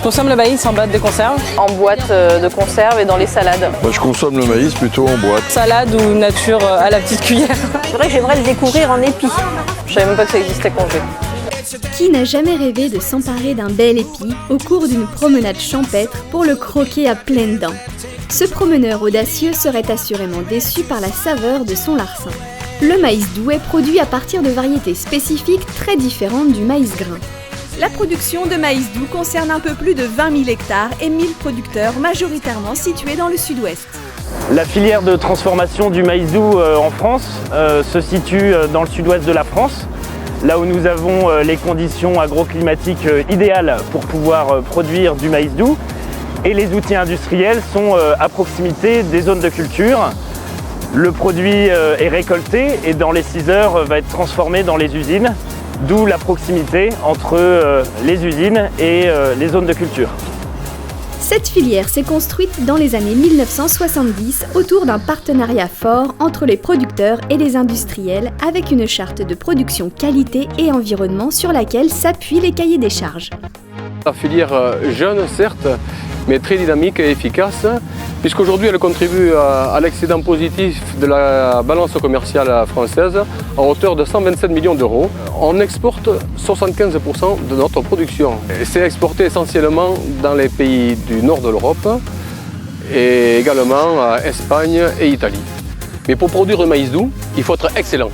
Je consomme le maïs en boîte de conserve. En boîte de conserve et dans les salades. Moi, je consomme le maïs plutôt en boîte. Salade ou nature à la petite cuillère. C'est vrai que j'aimerais le découvrir en épi. Je savais même pas que ça existait congé. Qui n'a jamais rêvé de s'emparer d'un bel épi au cours d'une promenade champêtre pour le croquer à pleines dents? Ce promeneur audacieux serait assurément déçu par la saveur de son larcin. Le maïs doux est produit à partir de variétés spécifiques très différentes du maïs grain. La production de maïs doux concerne un peu plus de 20 000 hectares et 1000 producteurs majoritairement situés dans le sud-ouest. La filière de transformation du maïs doux en France se situe dans le sud-ouest de la France, là où nous avons les conditions agroclimatiques idéales pour pouvoir produire du maïs doux. Et les outils industriels sont à proximité des zones de culture. Le produit est récolté et dans les 6 heures va être transformé dans les usines, d'où la proximité entre les usines et les zones de culture. Cette filière s'est construite dans les années 1970 autour d'un partenariat fort entre les producteurs et les industriels avec une charte de production qualité et environnement sur laquelle s'appuient les cahiers des charges. La filière jeune, certes, mais très dynamique et efficace, puisqu'aujourd'hui elle contribue à l'excédent positif de la balance commerciale française à hauteur de 127 millions d'euros. On exporte 75% de notre production. C'est exporté essentiellement dans les pays du nord de l'Europe et également à Espagne et Italie. Mais pour produire le maïs doux, il faut être excellent.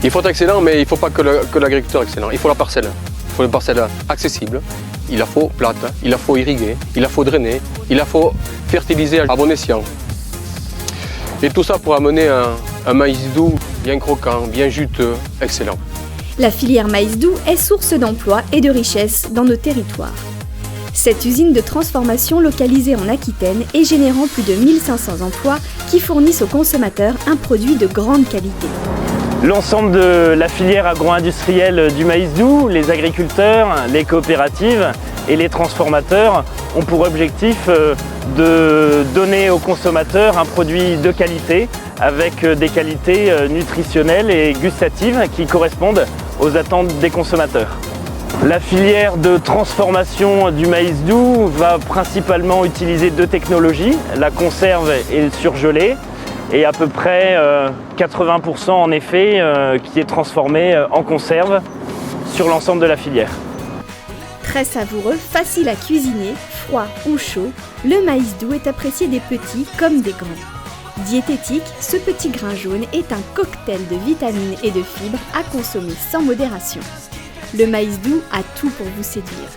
Il faut être excellent, mais il ne faut pas que l'agriculteur excellent, il faut la parcelle. Il faut une parcelle accessible, il la faut plate, il la faut irriguer, il la faut drainer, il la faut fertiliser à bon escient. Et tout ça pour amener un maïs doux, bien croquant, bien juteux, excellent. La filière maïs doux est source d'emplois et de richesse dans nos territoires. Cette usine de transformation localisée en Aquitaine est générant plus de 1500 emplois qui fournissent aux consommateurs un produit de grande qualité. L'ensemble de la filière agro-industrielle du maïs doux, les agriculteurs, les coopératives et les transformateurs ont pour objectif de donner aux consommateurs un produit de qualité avec des qualités nutritionnelles et gustatives qui correspondent aux attentes des consommateurs. La filière de transformation du maïs doux va principalement utiliser 2 technologies, la conserve et le surgelé. Et à peu près 80% en effet qui est transformé en conserve sur l'ensemble de la filière. Très savoureux, facile à cuisiner, froid ou chaud, le maïs doux est apprécié des petits comme des grands. Diététique, ce petit grain jaune est un cocktail de vitamines et de fibres à consommer sans modération. Le maïs doux a tout pour vous séduire.